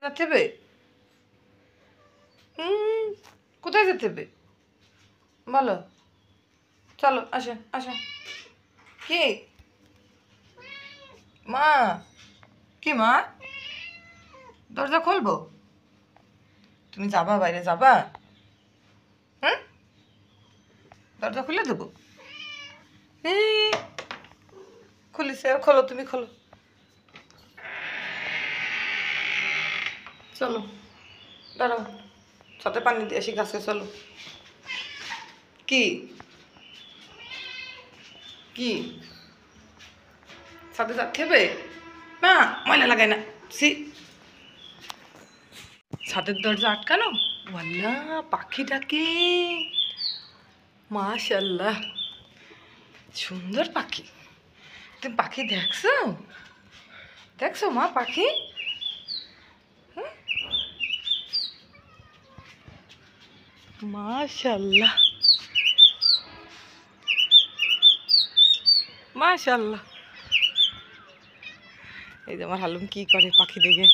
যেতে হবে? কোথায় যেতে হবে বলো? চলো আসো আসো। কি মা? কি মা? দরজা খুলবো? তুমি যাবা, বাইরে যাবা? হুম, দরজা খুলে দেবো? খুলিছে, খোলো, তুমি খোলো। চলো দাঁড়াও, সাথে পানি দিয়ে আসি গাছে। চলো। কি কি সাথে খেবে না? ময়লা লাগাই না। সি, ছাদের দরজা আটকানো। ওয়াল্লা, পাখি ডাকে। মাশাল্লাহ, সুন্দর পাখি। তুমি পাখি দেখছো? দেখছো মা পাখি? মাশাল্লাহ মাশাল্লাহ। এই যে আমার হালুম কি করে পাখি দেখে।